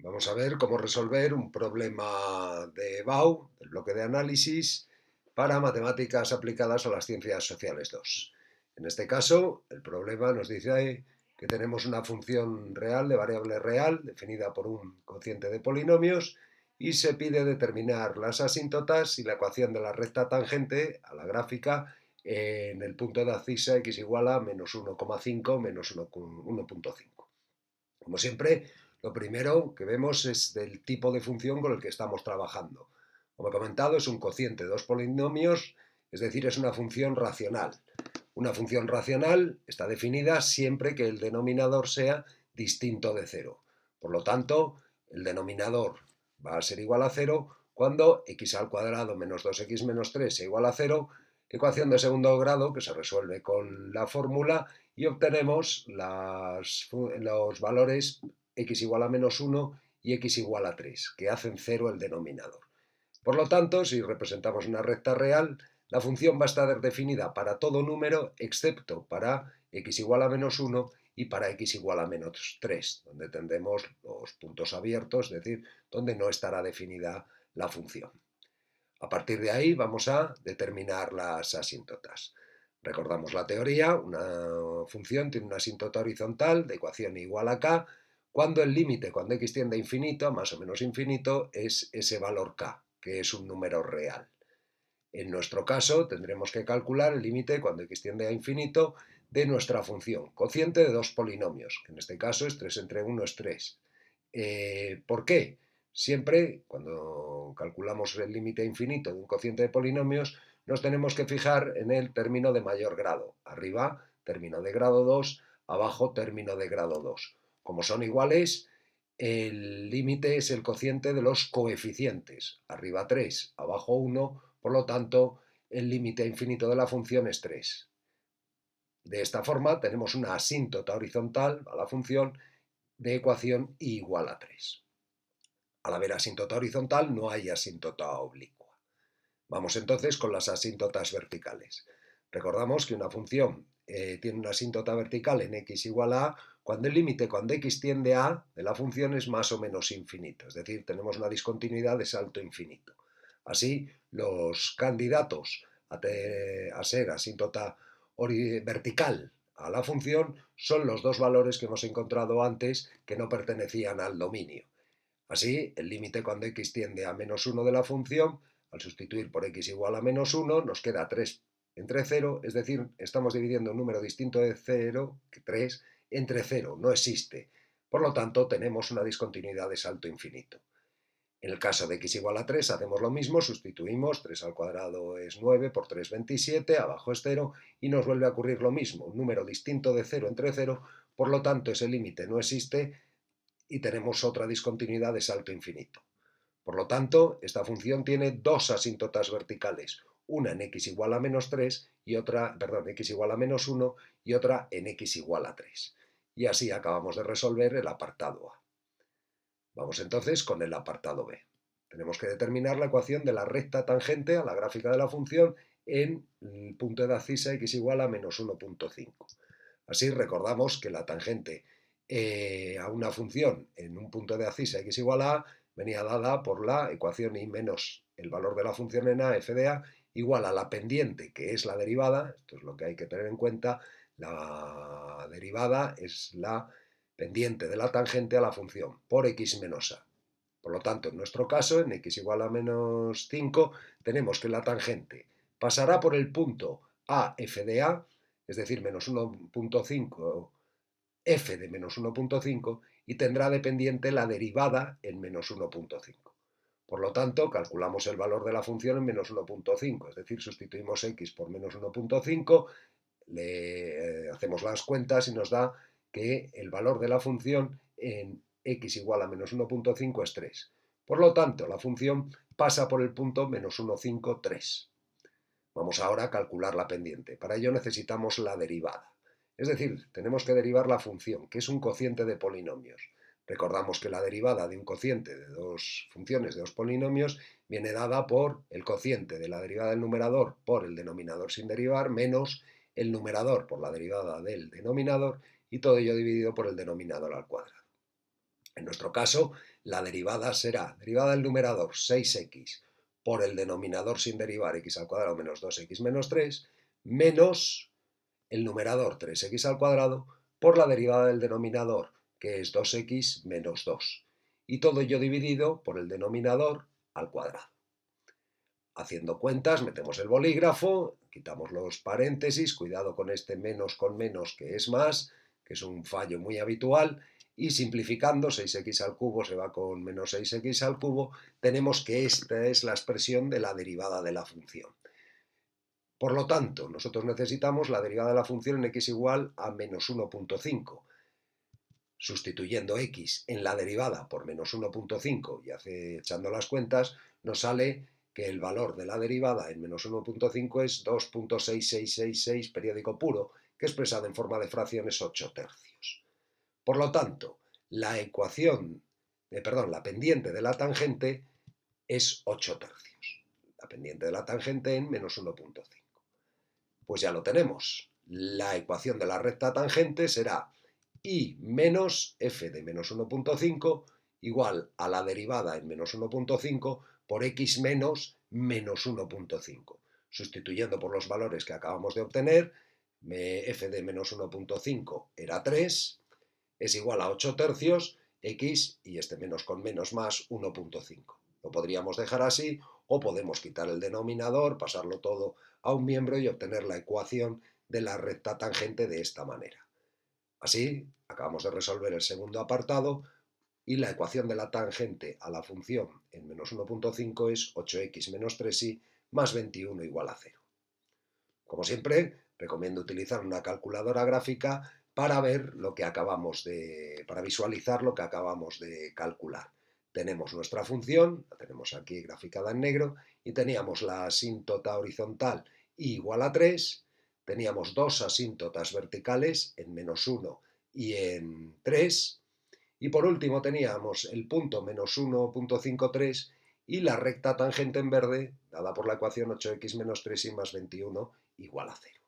Vamos a ver cómo resolver un problema de BAU, del bloque de análisis, para matemáticas aplicadas a las ciencias sociales 2. En este caso, el problema nos dice que tenemos una función real de variable real definida por un cociente de polinomios y se pide determinar las asíntotas y la ecuación de la recta tangente a la gráfica en el punto de abscisa x igual a menos 1,5 menos 1,5. Como siempre, lo primero que vemos es del tipo de función con el que estamos trabajando. Como he comentado, es un cociente de dos polinomios, es decir, es una función racional. Una función racional está definida siempre que el denominador sea distinto de cero. Por lo tanto, el denominador va a ser igual a cero cuando x al cuadrado menos 2x menos 3 sea igual a cero, ecuación de segundo grado que se resuelve con la fórmula y obtenemos los valores x igual a menos 1 y x igual a 3, que hacen cero el denominador. Por lo tanto, si representamos una recta real, la función va a estar definida para todo número excepto para x igual a menos 1 y para x igual a menos 3, donde tendremos los puntos abiertos, es decir, donde no estará definida la función. A partir de ahí vamos a determinar las asíntotas. Recordamos la teoría, una función tiene una asíntota horizontal de ecuación igual a k, cuando el límite, cuando x tiende a infinito, más o menos infinito, es ese valor k, que es un número real. En nuestro caso, tendremos que calcular el límite cuando x tiende a infinito de nuestra función, cociente de dos polinomios, que en este caso es 3 entre 1 es 3. ¿Por qué? Siempre, cuando calculamos el límite infinito de un cociente de polinomios, nos tenemos que fijar en el término de mayor grado. Arriba, término de grado 2, abajo, término de grado 2. Como son iguales, el límite es el cociente de los coeficientes. Arriba 3, abajo 1, por lo tanto, el límite infinito de la función es 3. De esta forma, tenemos una asíntota horizontal a la función de ecuación y igual a 3. Al haber asíntota horizontal, no hay asíntota oblicua. Vamos entonces con las asíntotas verticales. Recordamos que una función tiene una asíntota vertical en x igual a cuando el límite cuando x tiende a de la función es más o menos infinito, es decir, tenemos una discontinuidad de salto infinito. Así, los candidatos a ser asíntota vertical a la función son los dos valores que hemos encontrado antes que no pertenecían al dominio. Así, el límite cuando x tiende a menos 1 de la función, al sustituir por x igual a menos 1, nos queda 3 entre 0, es decir, estamos dividiendo un número distinto de 0, que 3, entre 0, no existe. Por lo tanto, tenemos una discontinuidad de salto infinito. En el caso de x igual a 3 hacemos lo mismo, sustituimos, 3 al cuadrado es 9, por 3 27, abajo es 0, y nos vuelve a ocurrir lo mismo, un número distinto de 0 entre 0, por lo tanto ese límite no existe y tenemos otra discontinuidad de salto infinito. Por lo tanto, esta función tiene dos asíntotas verticales, una en x igual a menos 3 y otra, perdón, x igual a menos 1 y otra en x igual a 3. Y así acabamos de resolver el apartado A. Vamos entonces con el apartado B. Tenemos que determinar la ecuación de la recta tangente a la gráfica de la función en el punto de abscisa x igual a menos 1,5. Así recordamos que la tangente a una función en un punto de abscisa x igual a venía dada por la ecuación y menos el valor de la función en a, f de a, igual a la pendiente, que es la derivada, esto es lo que hay que tener en cuenta, la derivada es la pendiente de la tangente a la función, por x menos a. Por lo tanto, en nuestro caso, en x igual a menos 5, tenemos que la tangente pasará por el punto a f de a, es decir, menos 1,5 f de menos 1,5 y tendrá de pendiente la derivada en menos 1,5. Por lo tanto, calculamos el valor de la función en menos 1,5, es decir, sustituimos x por menos 1,5, le hacemos las cuentas y nos da que el valor de la función en x igual a menos 1,5 es 3. Por lo tanto, la función pasa por el punto menos 1,5, 3. Vamos ahora a calcular la pendiente. Para ello necesitamos la derivada. Es decir, tenemos que derivar la función, que es un cociente de polinomios. Recordamos que la derivada de un cociente de dos funciones de dos polinomios viene dada por el cociente de la derivada del numerador por el denominador sin derivar menos el numerador por la derivada del denominador y todo ello dividido por el denominador al cuadrado. En nuestro caso, la derivada será derivada del numerador 6x por el denominador sin derivar x al cuadrado menos 2x menos 3 menos el numerador 3x al cuadrado por la derivada del denominador, que es 2x menos 2. Y todo ello dividido por el denominador al cuadrado. Haciendo cuentas, metemos el bolígrafo, quitamos los paréntesis, cuidado con este menos con menos que es más, que es un fallo muy habitual, y simplificando, 6x al cubo se va con menos 6x al cubo, tenemos que esta es la expresión de la derivada de la función. Por lo tanto, nosotros necesitamos la derivada de la función en x igual a menos 1.5. Sustituyendo x en la derivada por menos 1.5 y echando las cuentas, nos sale que el valor de la derivada en menos 1.5 es 2.6666 periódico puro, que expresado en forma de fracción es 8 tercios. Por lo tanto, la pendiente de la tangente es 8 tercios. La pendiente de la tangente en menos 1.5. Pues ya lo tenemos. La ecuación de la recta tangente será y menos f de menos 1.5 igual a la derivada en menos 1.5 por x menos menos 1.5. Sustituyendo por los valores que acabamos de obtener, f de menos 1.5 era 3, es igual a 8 tercios, x y este menos con menos más 1.5. Lo podríamos dejar así o podemos quitar el denominador, pasarlo todo a un miembro y obtener la ecuación de la recta tangente de esta manera. Así, acabamos de resolver el segundo apartado y la ecuación de la tangente a la función en menos 1.5 es 8x menos 3y más 21 igual a 0. Como siempre, recomiendo utilizar una calculadora gráfica para para visualizar lo que acabamos de calcular. Tenemos nuestra función, la tenemos aquí graficada en negro, y teníamos la asíntota horizontal igual a 3, teníamos dos asíntotas verticales en menos 1 y en 3, y por último teníamos el punto menos 1.53 y la recta tangente en verde, dada por la ecuación 8x menos 3y más 21 igual a 0.